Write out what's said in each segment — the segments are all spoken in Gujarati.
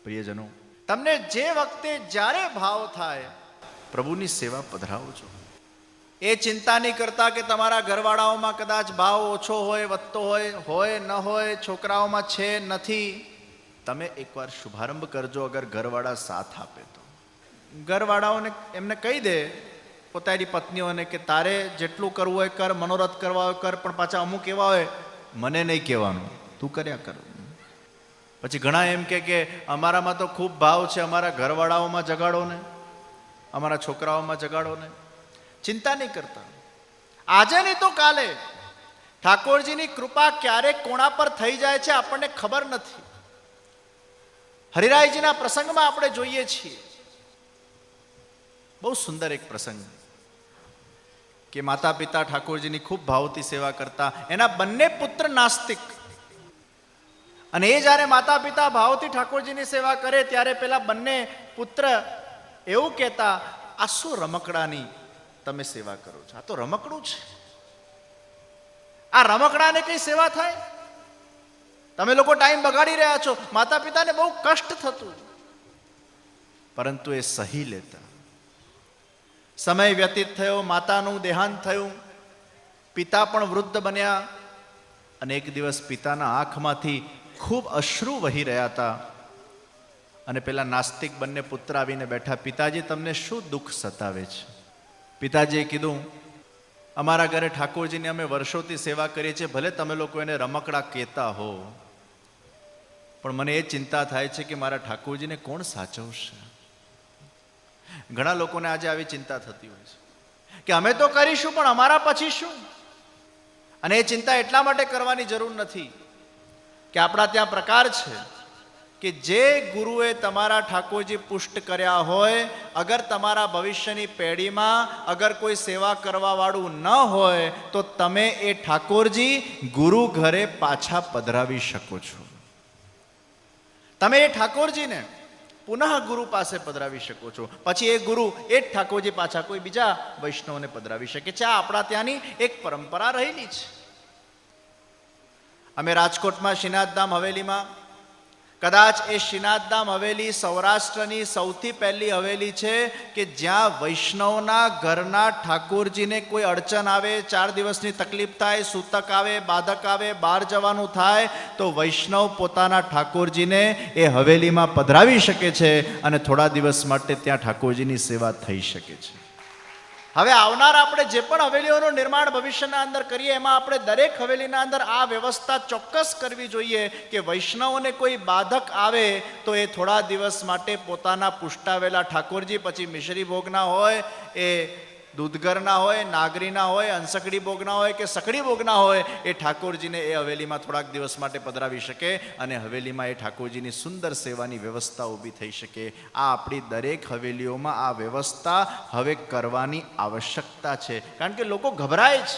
પ્રિયજનો, તમને જે વખતે જ્યારે ભાવ થાય પ્રભુની સેવા પધરાવો છો. એ ચિંતા નહીં કરતા કે તમારા ઘરવાળાઓમાં કદાચ ભાવ ઓછો હોય, વધતો હોય ન હોય, છોકરાઓમાં છે નથી. તમે એકવાર શુભારંભ કરજો. અગર ઘરવાળા સાથ આપે તો ઘરવાળાઓને એમને કહી દે પોતાની પત્નીઓને કે તારે જેટલું કરવું હોય કર, મનોરથ કરવા હોય કર, પણ પાછા અમુક એવા હોય મને નહીં કહેવાનું, તું કર્યા કર. પછી ઘણા એમ કે અમારામાં તો ખૂબ ભાવ છે, અમારા ઘરવાળાઓમાં જગાડો ને, અમારા છોકરાઓમાં જગાડો ને. ચિંતા નહીં કરતા. આજે નહીં તો કાલે ઠાકોરજીની કૃપા ક્યારેક કોણા પર થઈ જાય છે આપણને ખબર નથી. હરિરાયજીના પ્રસંગમાં આપણે જોઈએ છીએ બહુ સુંદર એક પ્રસંગ કે માતા પિતા ઠાકોરજીની ખૂબ ભાવથી સેવા કરતા. એના બંને પુત્ર નાસ્તિક, અને એ જ્યારે માતા પિતા ભાવથી ઠાકોરજીની સેવા કરે ત્યારે પેલા બંને પુત્ર એવું કહેતા, આ શું રમકડાની તમે સેવા કરો છો? આ તો રમકડું છે. આ રમકડાને કઈ સેવા થાય? તમે લોકો ટાઈમ બગાડી રહ્યા છો. માતા પિતાને બહુ કષ્ટ થતું, પરંતુ એ સહી લેતા. સમય વ્યતીત થયો, માતાનું દેહાંત થયું, પિતા પણ વૃદ્ધ બન્યા, અને એક દિવસ પિતાના આંખમાંથી ખૂબ અશ્રુ વહી રહ્યા હતા. અને પેલા નાસ્તિક બંને પુત્ર આવીને બેઠા, પિતાજી તમને શું દુઃખ સતાવે છે? પિતાજીએ કીધું, અમારા ઘરે ઠાકોરજીની અમે વર્ષોથી સેવા કરીએ છીએ, ભલે તમે લોકો એને રમકડા કહેતા હો, પણ મને એ ચિંતા થાય છે કે મારા ઠાકોરજીને કોણ સાચવશે? ઘણા લોકોને આજે આવી ચિંતા થતી હોય છે કે અમે તો કરીશું પણ અમારા પછી શું? અને એ ચિંતા એટલા માટે કરવાની જરૂર નથી કે આપણા ત્યાં પ્રકાર છે કે જે ગુરુએ તમારા ઠાકોરજી પુષ્ટ કર્યા હોય, અગર તમારા ભવિષ્યની પેઢીમાં અગર કોઈ સેવા કરવા વાળું ન હોય તો તમે એ ઠાકોરજી ગુરુ ઘરે પાછા પધરાવી શકો છો. તમે એ ઠાકોરજીને પુનઃ ગુરુ પાસે પધરાવી શકો છો. પછી એ ગુરુ એ જ ઠાકોરજી પાછા કોઈ બીજા વૈષ્ણવને પધરાવી શકે છે. આ આપણા ત્યાંની એક પરંપરા રહેલી છે. અમે રાજકોટમાં શ્રીનાથધામ હવેલીમાં, કદાચ એ શ્રીનાથધામ હવેલી સૌરાષ્ટ્રની સૌથી પહેલી હવેલી છે કે જ્યાં વૈષ્ણવના ઘરના ઠાકોરજીને કોઈ અડચણ આવે, 4 દિવસની તકલીફ થાય, સૂતક આવે, બાધક આવે, બહાર જવાનું થાય, તો વૈષ્ણવ પોતાના ઠાકોરજીને એ હવેલીમાં પધરાવી શકે છે અને થોડા દિવસ માટે ત્યાં ઠાકોરજીની સેવા થઈ શકે છે. હવે આવનાર આપણે જે પણ હવેલીઓનું નિર્માણ ભવિષ્યના અંદર કરીએ, એમાં આપણે દરેક હવેલીના અંદર આ વ્યવસ્થા ચોક્કસ કરવી જોઈએ કે વૈષ્ણવોને કોઈ બાધક આવે તો એ થોડા દિવસ માટે પોતાના પુષ્ટાવેલા ઠાકોરજી, પછી મિશ્રી ભોગના હોય, એ દૂધગરના હોય, નાગરીના હોય, અંસકડી ભોગના હોય કે સકડી ભોગના હોય, એ ઠાકોરજીને એ હવેલીમાં થોડાક દિવસ માટે પધરાવી શકે અને હવેલીમાં એ ઠાકોરજીની સુંદર સેવાની વ્યવસ્થા ઊભી થઈ શકે. આ આપણી દરેક હવેલીઓમાં આ વ્યવસ્થા હવે કરવાની આવશ્યકતા છે. કારણ કે લોકો ગભરાય છે.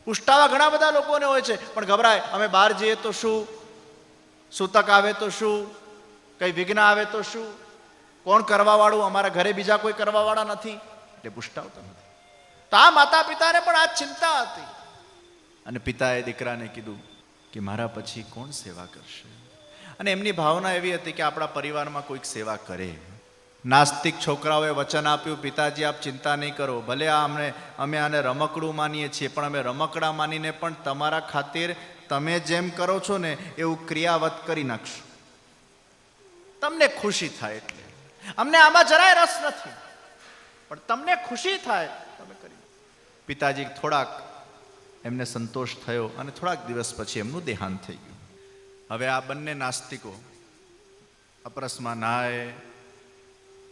પુષ્ટાવા ઘણા બધા લોકોને હોય છે, પણ ગભરાય, અમે બહાર જઈએ તો શું, સૂતક આવે તો શું, કઈ વિઘ્ન આવે તો શું, કોણ કરવાવાળું, અમારા ઘરે બીજા કોઈ કરવાવાળા નથી, એટલે પુષ્ટાવતા નથી. તો આ માતા પિતાને પણ આ ચિંતા હતી, અને પિતાએ દીકરાને કીધું કે મારા પછી કોણ સેવા કરશે? અને એમની ભાવના એવી હતી કે આપણા પરિવારમાં કોઈક સેવા કરે. નાસ્તિક છોકરાઓએ વચન આપ્યું, પિતાજી આપ ચિંતા નહીં કરો, ભલે અમે આને રમકડું માનીએ છીએ, પણ અમે રમકડા માનીને પણ તમારા ખાतिर તમે જેમ કરો છો ને એવું ક્રિયાવત કરી નાખશું. તમને ખુશી થાય એટલે. અમને આમાં જરાય રસ નથી, પણ તમને ખુશી થાય તમે કરી. પિતાજી થોડાક એમને સંતોષ થયો અને થોડાક દિવસ પછી એમનું દેહાંત થઈ ગયું. હવે આ બંને નાસ્તિકો અપરસમાં નાય,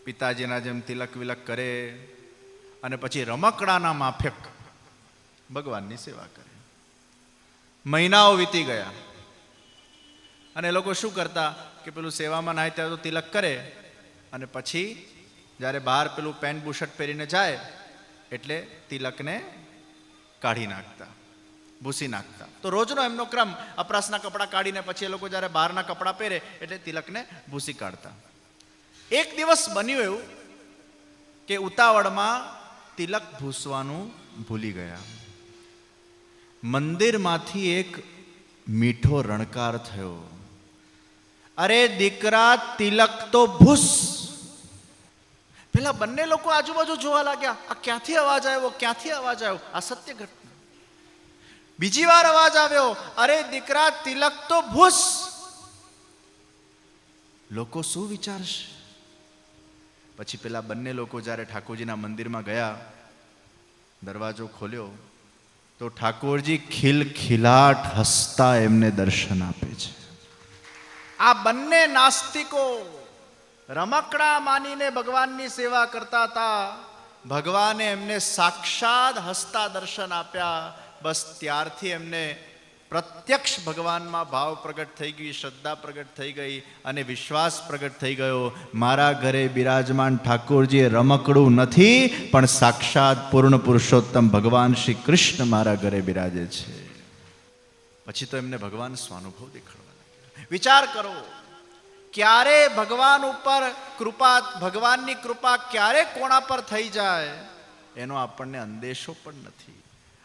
પિતાજીના જેમ તિલક વિલક કરે અને પછી રમકડાના માફક ભગવાનની સેવા કરે. મહિનાઓ વીતી ગયા અને એ લોકો શું કરતા કે પેલું સેવામાં નાય ત્યારે તો તિલક કરે અને પછી જ્યારે બહાર પેલું પેન્ટ બુશર્ટ પહેરીને જાય એટલે તિલકને કાઢી નાખતા, ભૂસી નાખતા. તો રોજનો એમનો ક્રમ, અપરાસના કપડાં કાઢીને પછી એ લોકો જ્યારે બહારના કપડાં પહેરે એટલે તિલકને ભૂસી કાઢતા. એક દિવસ બન્યું એવું કે ઉતાવળમાં તિલક ભૂસવાનું ભૂલી ગયા. મંદિરમાંથી એક મીઠો રણકાર થયો, અરે દીકરા તિલક તો ભૂસ. પેલા બંને લોકો આજુબાજુ જોવા લાગ્યા, આ ક્યાંથી અવાજ આવ્યો, ક્યાંથી અવાજ આવ્યો? આ સત્ય ઘટના. બીજી વાર અવાજ આવ્યો, અરે દીકરા તિલક તો ભૂસ. લોકો શું વિચારશે? પછી પેલા બંને લોકો જ્યારે ઠાકોરજીના મંદિરમાં ગયા, દરવાજો ખોલ્યો તો ઠાકોરજી ખિલખિલાટ હસતા એમને દર્શન આપે છે. આ બંને નાસ્તિકો રમકડા માનીને ભગવાનની સેવા કરતા હતા, ભગવાને એમને સાક્ષાત હસતા દર્શન આપ્યા. બસ ત્યારથી એમને પ્રત્યક્ષ ભગવાનમાં ભાવ પ્રગટ થઈ ગઈ, શ્રદ્ધા પ્રગટ થઈ ગઈ અને વિશ્વાસ પ્રગટ થઈ ગયો. મારા ઘરે બિરાજમાન ઠાકોરજી એ રમકડું નથી, પણ સાક્ષાત પૂર્ણ પુરુષોત્તમ ભગવાન શ્રી કૃષ્ણ મારા ઘરે બિરાજે છે. પછી તો એમને ભગવાન સ્વાનુભવ દેખાડવા લાગ્યા. વિચાર કરો, ક્યારે ભગવાન ઉપર કૃપા, ભગવાનની કૃપા ક્યારે કોણા પર થઈ જાય એનો આપણને અંદેશો પણ નથી.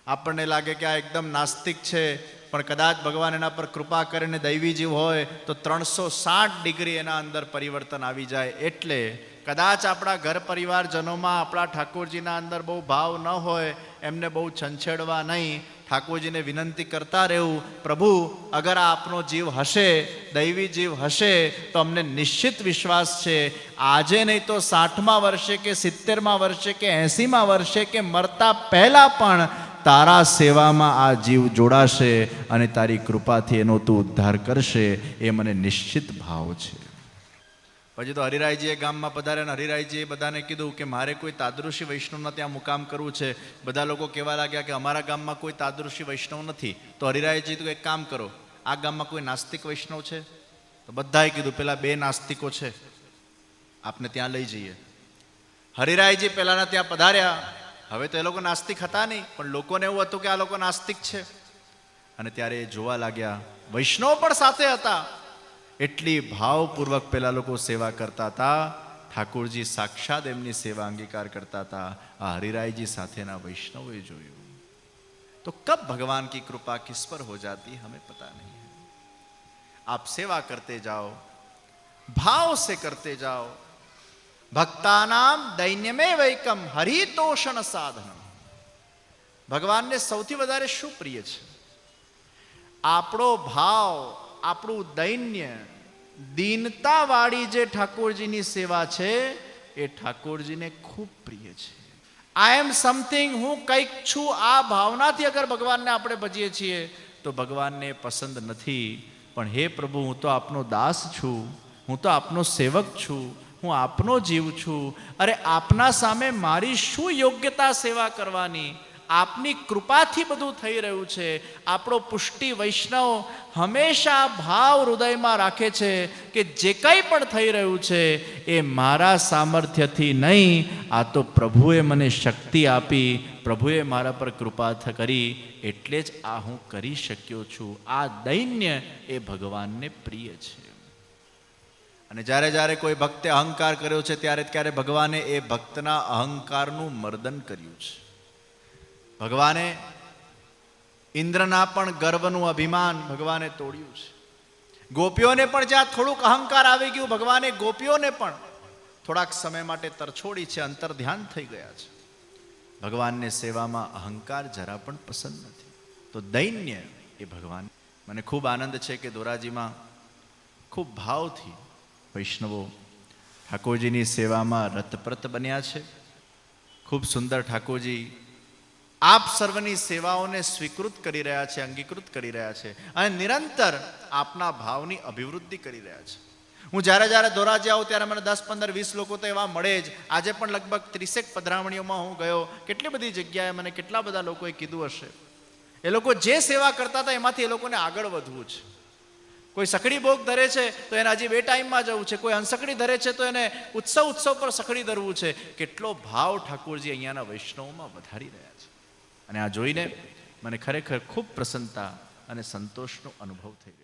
આપણને લાગે કે આ એકદમ નાસ્તિક છે, પણ કદાચ ભગવાન એના પર કૃપા કરીને દૈવી જીવ હોય તો 360 ડિગ્રી એના અંદર પરિવર્તન આવી જાય. એટલે કદાચ આપણા ઘર પરિવારજનોમાં આપણા ઠાકોરજીના અંદર બહુ ભાવ ન હોય, એમને બહુ છંછેડવા નહીં, ઠાકોરજીને વિનંતી કરતા રહેવું, પ્રભુ અગર આપનો જીવ હશે, દૈવી જીવ હશે, તો અમને નિશ્ચિત વિશ્વાસ છે આજે નહીં તો 60મા વર્ષે કે 70મા વર્ષે કે 80મા વર્ષે કે મરતા પહેલા પણ તારા સેવામાં આ જીવ જોડાશે અને તારી કૃપાથી એનો તું ઉદ્ધાર કરશે, એ મને નિશ્ચિત ભાવ છે. પછી તો હરિરાયજીએ ગામમાં પધાર્યા અને હરિરાયજીએ બધાને કીધું કે મારે કોઈ તાદૃશી વૈષ્ણવના ત્યાં મુકામ કરવું છે. બધા લોકો કહેવા લાગ્યા કે અમારા ગામમાં કોઈ તાદૃશી વૈષ્ણવ નથી. તો હરિરાયજી તો એક કામ કરો, આ ગામમાં કોઈ નાસ્તિક વૈષ્ણવ છે? તો બધાએ કીધું પેલા 2 નાસ્તિકો છે, આપને ત્યાં લઈ જઈએ. હરિરાયજી પેલાના ત્યાં પધાર્યા. હવે તો એ લોકો નાસ્તિક હતા નહીં, પણ લોકોને એવું હતું કે આ લોકો નાસ્તિક છે. અને ત્યારે એ જોવા લાગ્યા, વૈષ્ણવ પણ સાથે હતા. એટલી ભાવપૂર્વક પેલા લોકો સેવા કરતા હતા. ઠાકોરજી સાક્ષાત એમની સેવા અંગીકાર કરતા હતા. આ હરિરાયજી સાથેના વૈષ્ણવોએ જોયું તો કબ ભગવાન की कृपा किस पर हो जाती हमें पता नहीं है. आप सेवा करते जाओ, भाव से करते जाओ. ભક્તાનામ દૈન્યમે વૈકમ હરિતોષણ સાધનમ. ભગવાનને સૌથી વધારે શું પ્રિય છે? આપણો ભાવ, આપણું દૈન્ય, દીનતા વાળી જે ઠાકોરજીની સેવા છે એ ઠાકોરજીને ખૂબ પ્રિય છે. આઈ એમ સમથિંગ, હું કંઈક છું, આ ભાવનાથી અગર ભગવાનને આપણે ભજીએ છીએ તો ભગવાનને પસંદ નથી. પણ હે પ્રભુ, હું તો આપનો દાસ છું, હું તો આપનો સેવક છું, હું આપનો જીવ છું. અરે આપના સામે મારી શું યોગ્યતા સેવા કરવાની? આપની કૃપાથી બધું થઈ રહ્યું છે. આપણો પુષ્ટિ વૈષ્ણવ હંમેશા ભાવ હૃદયમાં રાખે છે કે જે કંઈ પણ થઈ રહ્યું છે એ મારા સામર્થ્યથી નહીં, આ તો પ્રભુએ મને શક્તિ આપી, પ્રભુએ મારા પર કૃપા કરી, એટલે જ આ હું કરી શક્યો છું. આ દૈન્ય એ ભગવાનને પ્રિય છે. અને જ્યારે જ્યારે કોઈ ભક્તે અહંકાર કર્યો છે ત્યારે ત્યારે ભગવાને એ ભક્તના અહંકારનું મર્દન કર્યું છે. ભગવાને ઇન્દ્રના પણ ગર્વનું અભિમાન ભગવાને તોડ્યું છે. ગોપીઓને પણ જ્યાં થોડુંક અહંકાર આવી ગયું, ભગવાને ગોપીઓને પણ થોડાક સમય માટે તરછોડી છે, અંતર ધ્યાન થઈ ગયા છે. ભગવાનને સેવામાં અહંકાર જરા પણ પસંદ નથી. તો દૈન્ય એ ભગવાન. મને ખૂબ આનંદ છે કે ધોરાજીમાં ખૂબ ભાવથી વૈષ્ણવો ઠાકોરજીની સેવામાં રતપ્રત બન્યા છે. ખૂબ સુંદર ઠાકોરજી આપ સર્વની સેવાઓને સ્વીકૃત કરી રહ્યા છે, અંગીકૃત કરી રહ્યા છે અને નિરંતર આપના ભાવની અભિવૃદ્ધિ કરી રહ્યા છે. હું જ્યારે જ્યારે ધોરાજી આવું ત્યારે મને 10, 15, 20 લોકો તો એવા મળે જ. આજે પણ લગભગ 30 પધરામણીઓમાં હું ગયો, કેટલી બધી જગ્યાએ મને કેટલા બધા લોકોએ કીધું હશે, એ લોકો જે સેવા કરતા હતા એમાંથી એ લોકોને આગળ વધવું છે. કોઈ સખડી ભોગ ધરે છે તો એને હજી 2 ટાઈમમાં જવું છે, કોઈ હંસકડી ધરે છે તો એને ઉત્સવ પર સખડી ધરવું છે. કેટલો ભાવ ઠાકોરજી અહીંયાના વૈષ્ણવોમાં વધારી રહ્યા છે. અને આ જોઈને મને ખરેખર ખૂબ પ્રસન્નતા અને સંતોષનો અનુભવ થઈ રહ્યો.